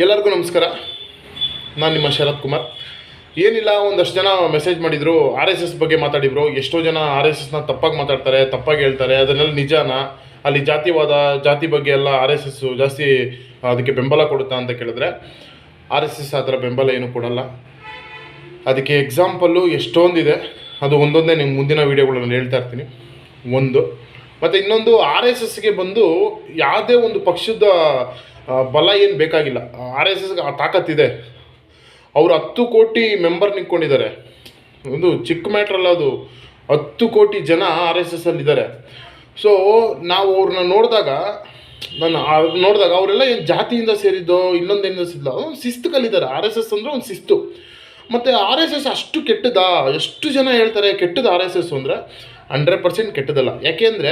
ಎಲ್ಲರಿಗೂ ನಮಸ್ಕಾರ. ನಾನು ನಿಮ್ಮ ಶರತ್ ಕುಮಾರ್. ಏನಿಲ್ಲ, ಒಂದಷ್ಟು ಜನ ಮೆಸೇಜ್ ಮಾಡಿದರು, ಆರ್ ಎಸ್ ಎಸ್ ಬಗ್ಗೆ ಮಾತಾಡಿದರು. ಎಷ್ಟೋ ಜನ ಆರ್ ಎಸ್ ಎಸ್ನ ತಪ್ಪಾಗಿ ಮಾತಾಡ್ತಾರೆ, ತಪ್ಪಾಗಿ ಹೇಳ್ತಾರೆ. ಅದನ್ನೆಲ್ಲ ನಿಜಾನ? ಅಲ್ಲಿ ಜಾತಿವಾದ, ಜಾತಿ ಬಗ್ಗೆ ಎಲ್ಲ ಆರ್ ಎಸ್ ಎಸ್ಸು ಜಾಸ್ತಿ ಅದಕ್ಕೆ ಬೆಂಬಲ ಕೊಡುತ್ತಾ ಅಂತ ಕೇಳಿದ್ರೆ, ಆರ್ ಎಸ್ ಎಸ್ ಆ ಥರ ಬೆಂಬಲ ಏನೂ ಕೊಡಲ್ಲ. ಅದಕ್ಕೆ ಎಕ್ಸಾಂಪಲ್ಲು ಎಷ್ಟೊಂದಿದೆ. ಅದು ಒಂದೊಂದೇ ನಿಮ್ಮ ಮುಂದಿನ ವೀಡಿಯೋಗಳಲ್ಲಿ ಹೇಳ್ತಾ ಇರ್ತೀನಿ. ಒಂದು ಮತ್ತು ಇನ್ನೊಂದು, ಆರ್ ಎಸ್ ಎಸ್ಗೆ ಬಂದು ಯಾವುದೇ ಒಂದು ಪಕ್ಷದ ಬಲ ಏನು ಬೇಕಾಗಿಲ್ಲ. ಆರ್ ಎಸ್ ಎಸ್ಗೆ ಆ ತಾಕತ್ತಿದೆ. ಅವರು 10 ಕೋಟಿ ಮೆಂಬರ್ ನಿಂತ್ಕೊಂಡಿದ್ದಾರೆ. ಒಂದು ಚಿಕ್ಕ ಮ್ಯಾಟ್ರಲ್ಲ ಅದು. 10 ಕೋಟಿ ಜನ ಆರ್ ಎಸ್ ಎಸ್ ಅಲ್ಲಿದ್ದಾರೆ. ಸೊ ನಾವು ಅವ್ರನ್ನ ನೋಡಿದಾಗ ಅವರೆಲ್ಲ ಏನು ಜಾತಿಯಿಂದ ಸೇರಿದ್ದೋ ಇನ್ನೊಂದೇನಿಂದ ಸೇರಿಲ್ಲ, ಒಂದು ಶಿಸ್ತು ಕಲಿತಾರೆ. ಆರ್ ಎಸ್ ಎಸ್ ಅಂದರೆ ಒಂದು ಶಿಸ್ತು. ಮತ್ತು ಆರ್ ಎಸ್ ಎಸ್ ಅಷ್ಟು ಕೆಟ್ಟದಾ? ಎಷ್ಟು ಜನ ಹೇಳ್ತಾರೆ ಕೆಟ್ಟದ್ದು ಆರ್ ಎಸ್ ಎಸ್ ಅಂದರೆ. 100% ಕೆಟ್ಟದಲ್ಲ. ಯಾಕೆಂದರೆ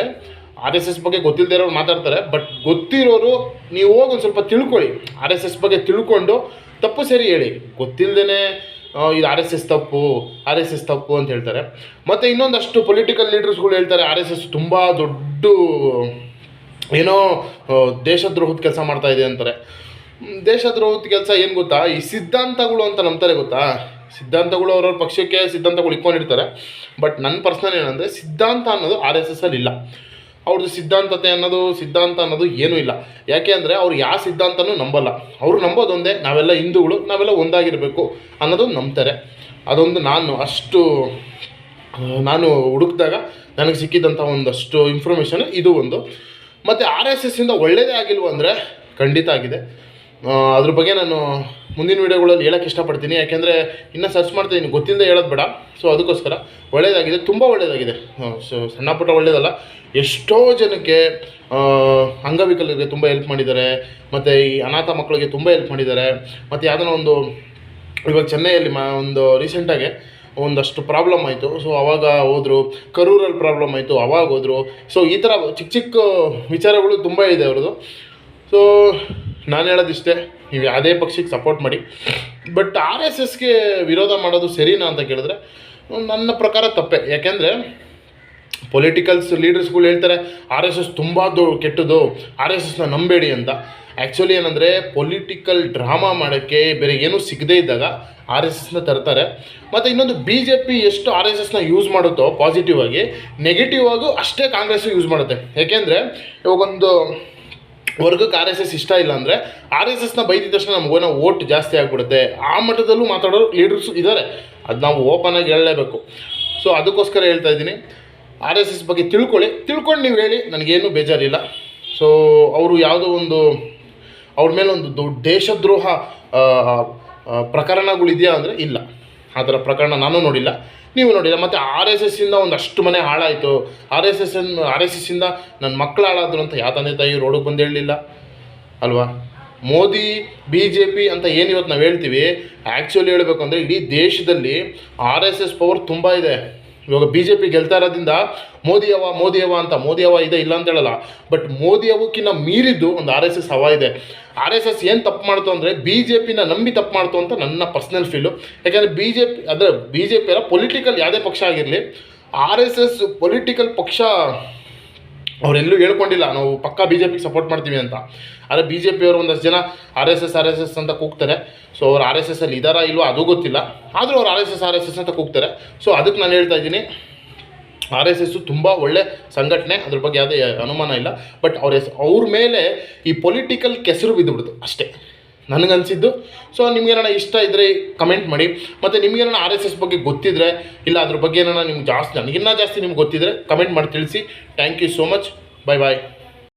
ಆರ್ ಎಸ್ ಎಸ್ ಬಗ್ಗೆ ಗೊತ್ತಿಲ್ಲದೆ ಇರೋರು ಮಾತಾಡ್ತಾರೆ. ಬಟ್ ಗೊತ್ತಿರೋರು ನೀವು ಹೋಗಿ ಒಂದು ಸ್ವಲ್ಪ ತಿಳ್ಕೊಳ್ಳಿ. ಆರ್ ಎಸ್ ಎಸ್ ಬಗ್ಗೆ ತಿಳ್ಕೊಂಡು ತಪ್ಪು ಸರಿ ಹೇಳಿ. ಗೊತ್ತಿಲ್ಲದೇ ಇದು ಆರ್ ಎಸ್ ಎಸ್ ತಪ್ಪು, ಆರ್ ಎಸ್ ಎಸ್ ತಪ್ಪು ಅಂತ ಹೇಳ್ತಾರೆ. ಮತ್ತು ಇನ್ನೊಂದಷ್ಟು ಪೊಲಿಟಿಕಲ್ ಲೀಡರ್ಸ್ಗಳು ಹೇಳ್ತಾರೆ ಆರ್ ಎಸ್ ಎಸ್ ತುಂಬ ದೊಡ್ಡ ಏನೋ ದೇಶದ್ರೋಹದ ಕೆಲಸ ಮಾಡ್ತಾಯಿದೆ ಅಂತಾರೆ. ದೇಶದ್ರೋಹದ ಕೆಲಸ ಏನು ಗೊತ್ತಾ? ಈ ಸಿದ್ಧಾಂತಗಳು ಅಂತ ನಂಬ್ತಾರೆ ಗೊತ್ತಾ? ಸಿದ್ಧಾಂತಗಳು ಅವ್ರವ್ರ ಪಕ್ಷಕ್ಕೆ ಸಿದ್ಧಾಂತಗಳು ಇಟ್ಕೊಂಡಿರ್ತಾರೆ. ಬಟ್ ನನ್ನ ಪರ್ಸ್ನಲ್ ಏನಂದರೆ, ಸಿದ್ಧಾಂತ ಅನ್ನೋದು ಆರ್ ಎಸ್ ಎಸ್ ಅಲ್ಲಿ ಇಲ್ಲ. ಅವ್ರದ್ದು ಸಿದ್ಧಾಂತ ಅನ್ನೋದು ಏನೂ ಇಲ್ಲ. ಯಾಕೆ ಅಂದರೆ ಅವ್ರು ಯಾವ ಸಿದ್ಧಾಂತನೂ ನಂಬಲ್ಲ. ಅವರು ನಂಬೋದೊಂದೇ, ನಾವೆಲ್ಲ ಹಿಂದೂಗಳು, ನಾವೆಲ್ಲ ಒಂದಾಗಿರಬೇಕು ಅನ್ನೋದು ನಂಬ್ತಾರೆ. ಅದೊಂದು ನಾನು ಹುಡುಕಿದಾಗ ನನಗೆ ಸಿಕ್ಕಿದಂಥ ಒಂದಷ್ಟು ಇನ್ಫಾರ್ಮೇಷನ್ ಇದು ಒಂದು. ಮತ್ತು ಆರ್ ಎಸ್ ಎಸ್ಸಿಂದ ಒಳ್ಳೆಯದೇ ಆಗಿಲ್ವ ಅಂದರೆ ಖಂಡಿತ ಆಗಿದೆ. ಅದ್ರ ಬಗ್ಗೆ ನಾನು ಮುಂದಿನ ವೀಡಿಯೋಗಳಲ್ಲಿ ಹೇಳೋಕ್ಕೆ ಇಷ್ಟಪಡ್ತೀನಿ. ಯಾಕೆಂದರೆ ಇನ್ನೂ ಸರ್ಚ್ ಮಾಡ್ತಾಯಿದ್ದೀನಿ, ಗೊತ್ತಿಲ್ಲದೆ ಹೇಳೋದು ಬೇಡ. ಸೊ ಅದಕ್ಕೋಸ್ಕರ ಒಳ್ಳೆಯದಾಗಿದೆ, ತುಂಬ ಒಳ್ಳೆಯದಾಗಿದೆ. ಸಣ್ಣ ಪುಟ್ಟ ಒಳ್ಳೆಯದಲ್ಲ, ಎಷ್ಟೋ ಜನಕ್ಕೆ ಅಂಗವಿಕಲರಿಗೆ ತುಂಬ ಹೆಲ್ಪ್ ಮಾಡಿದ್ದಾರೆ. ಮತ್ತು ಈ ಅನಾಥ ಮಕ್ಕಳಿಗೆ ತುಂಬ ಹೆಲ್ಪ್ ಮಾಡಿದ್ದಾರೆ. ಮತ್ತು ಯಾವುದೋ ಒಂದು ಇವಾಗ ಚೆನ್ನೈಯಲ್ಲಿ ಒಂದು ರೀಸೆಂಟಾಗಿ ಒಂದಷ್ಟು ಪ್ರಾಬ್ಲಮ್ ಆಯಿತು. ಸೊ ಆವಾಗ ಹೋದರು. ಕರೂರಲ್ಲಿ ಪ್ರಾಬ್ಲಮ್ ಆಯಿತು, ಅವಾಗ ಹೋದರು. ಸೊ ಈ ಥರ ಚಿಕ್ಕ ವಿಚಾರಗಳು ತುಂಬ ಇದೆ ಅವ್ರದ್ದು. ಸೊ ನಾನು ಹೇಳೋದಿಷ್ಟೇ, ನೀವು ಯಾವುದೇ ಪಕ್ಷಕ್ಕೆ ಸಪೋರ್ಟ್ ಮಾಡಿ. ಬಟ್ ಆರ್ ಎಸ್ ಎಸ್ಗೆ ವಿರೋಧ ಮಾಡೋದು ಸರಿನಾ ಅಂತ ಕೇಳಿದ್ರೆ ನನ್ನ ಪ್ರಕಾರ ತಪ್ಪೆ. ಯಾಕೆಂದರೆ ಪೊಲಿಟಿಕಲ್ಸ್ ಲೀಡರ್ಸ್ಗಳು ಹೇಳ್ತಾರೆ ಆರ್ ಎಸ್ ಎಸ್ ತುಂಬ ಕೆಟ್ಟದ್ದು, ಆರ್ ಎಸ್ ಎಸ್ನ ನಂಬೇಡಿ ಅಂತ. ಆ್ಯಕ್ಚುಲಿ ಏನಂದರೆ, ಪೊಲಿಟಿಕಲ್ ಡ್ರಾಮಾ ಮಾಡೋಕ್ಕೆ ಬೇರೆ ಏನೂ ಸಿಗದೇ ಇದ್ದಾಗ ಆರ್ ಎಸ್ ಎಸ್ನ ತರ್ತಾರೆ. ಮತ್ತು ಇನ್ನೊಂದು, ಬಿ ಜೆ ಪಿ ಎಷ್ಟು ಆರ್ ಎಸ್ ಎಸ್ನ ಯೂಸ್ ಮಾಡುತ್ತೋ ಪಾಸಿಟಿವ್ ಆಗಿ, ನೆಗೆಟಿವ್ ಆಗು ಅಷ್ಟೇ ಕಾಂಗ್ರೆಸ್ಸು ಯೂಸ್ ಮಾಡುತ್ತೆ. ಯಾಕೆಂದರೆ ಇವಾಗೊಂದು ವರ್ಗಕ್ಕೆ ಆರ್ ಎಸ್ ಎಸ್ ಇಷ್ಟ ಇಲ್ಲ ಅಂದರೆ ಆರ್ ಎಸ್ ಎಸ್ನ ಬೈದಿದ ತಕ್ಷಣ ನಮಗೇನೋ ಓಟ್ ಜಾಸ್ತಿ ಆಗಿಬಿಡುತ್ತೆ. ಆ ಮಟ್ಟದಲ್ಲೂ ಮಾತಾಡೋರು ಲೀಡರ್ಸು ಇದ್ದಾರೆ. ಅದು ನಾವು ಓಪನಾಗಿ ಹೇಳಲೇಬೇಕು. ಸೊ ಅದಕ್ಕೋಸ್ಕರ ಹೇಳ್ತಾ ಇದ್ದೀನಿ, ಆರ್ ಎಸ್ ಎಸ್ ಬಗ್ಗೆ ತಿಳ್ಕೊಂಡು ನೀವು ಹೇಳಿ, ನನಗೇನು ಬೇಜಾರಿಲ್ಲ. ಸೊ ಅವರು ಯಾವುದೋ ಒಂದು ಅವ್ರ ಮೇಲೆ ಒಂದು ದೊಡ್ಡ ದೇಶದ್ರೋಹ ಪ್ರಕರಣಗಳಿದೆಯಾ ಅಂದರೆ ಇಲ್ಲ. ಆ ಥರ ಪ್ರಕರಣ ನಾನು ನೋಡಿಲ್ಲ, ನೀವು ನೋಡಿಲ್ಲ. ಮತ್ತು ಆರ್ ಎಸ್ ಎಸ್ಸಿಂದ ಒಂದಷ್ಟು ಮನೆ ಹಾಳಾಯಿತು, ಆರ್ ಎಸ್ ಎಸ್ಸಿಂದ ನನ್ನ ಮಕ್ಕಳು ಹಾಳಾದ್ರು ಅಂತ ಯಾವ ತಂದೆ ತಾಯಿ ರೋಡಿಗೆ ಬಂದು ಹೇಳಲಿಲ್ಲ ಅಲ್ವಾ? ಮೋದಿ ಬಿ ಜೆ ಪಿ ಅಂತ ಏನು ಇವತ್ತು ನಾವು ಹೇಳ್ತೀವಿ, ಆ್ಯಕ್ಚುಲಿ ಹೇಳಬೇಕು ಅಂದರೆ ಇಡೀ ದೇಶದಲ್ಲಿ ಆರ್ ಎಸ್ ಎಸ್ ಪವರ್ ತುಂಬ ಇದೆ. ಇವಾಗ ಬಿ ಜೆ ಪಿ ಗೆಲ್ತಾ ಇರೋದ್ರಿಂದ ಮೋದಿ ಹವ ಅಂತ, ಮೋದಿ ಹವ ಇದೆ ಇಲ್ಲ ಅಂತ ಹೇಳಲ್ಲ. ಬಟ್ ಮೋದಿ ಹವಕ್ಕಿಂತ ಮೀರಿದ್ದು ಒಂದು ಆರ್ ಎಸ್ ಎಸ್ ಹವ ಇದೆ. ಆರ್ ಎಸ್ ಎಸ್ ಏನು ತಪ್ಪು ಮಾಡ್ತು ಅಂದರೆ ಬಿ ಜೆ ಪಿನ ನಂಬಿ ತಪ್ಪು ಮಾಡ್ತು ಅಂತ ನನ್ನ ಪರ್ಸ್ನಲ್ ಫೀಲು. ಯಾಕೆಂದರೆ ಬಿ ಜೆ ಪಿ ಎಲ್ಲ ಪೊಲಿಟಿಕಲ್ ಯಾವುದೇ ಪಕ್ಷ ಆಗಿರಲಿ, ಆರ್ ಎಸ್ ಎಸ್ ಪೊಲಿಟಿಕಲ್ ಪಕ್ಷ. ಅವರೆಲ್ಲೂ ಹೇಳ್ಕೊಂಡಿಲ್ಲ ನಾವು ಪಕ್ಕಾ ಬಿ ಜೆ ಪಿಗೆ ಸಪೋರ್ಟ್ ಮಾಡ್ತೀವಿ ಅಂತ. ಆದರೆ ಬಿ ಜೆ ಪಿಯವರು ಒಂದಷ್ಟು ಜನ ಆರ್ ಎಸ್ ಎಸ್ ಅಂತ ಕೂಗ್ತಾರೆ. ಸೊ ಅವ್ರು ಆರ್ ಎಸ್ ಎಸ್ ಅಲ್ಲಿ ಇದ್ದಾರಾ ಇಲ್ವೋ ಅದು ಗೊತ್ತಿಲ್ಲ, ಆದರೂ ಅವ್ರು ಆರ್ ಎಸ್ ಎಸ್ ಅಂತ ಕೂಗ್ತಾರೆ. ಸೊ ಅದಕ್ಕೆ ನಾನು ಹೇಳ್ತಾ ಇದ್ದೀನಿ, ಆರ್ ಎಸ್ ಎಸ್ಸು ತುಂಬ ಒಳ್ಳೆ ಸಂಘಟನೆ, ಅದ್ರ ಬಗ್ಗೆ ಯಾವುದೇ ಅನುಮಾನ ಇಲ್ಲ. ಬಟ್ ಅವ್ರ ಮೇಲೆ ಈ ಪೊಲಿಟಿಕಲ್ ಕೆಸರು ಬಿದ್ದುಬಿಡ್ತು ಅಷ್ಟೇ ನನಗನ್ಸಿದ್ದು. ಸೊ ನಿಮ್ಗೇನಾರ ಇಷ್ಟ ಇದ್ದರೆ ಕಮೆಂಟ್ ಮಾಡಿ. ಮತ್ತು ನಿಮ್ಗೇನಾರ ಆರ್ ಎಸ್ ಎಸ್ ಬಗ್ಗೆ ಗೊತ್ತಿದ್ದರೆ, ಇಲ್ಲ ಅದ್ರ ಬಗ್ಗೆ ಏನಾರ ನಿಮ್ಗೆ ಜಾಸ್ತಿ, ನನಗಿನ್ನ ಜಾಸ್ತಿ ನಿಮ್ಗೆ ಗೊತ್ತಿದ್ದರೆ ಕಮೆಂಟ್ ಮಾಡಿ ತಿಳಿಸಿ. Thank you so much. Bye.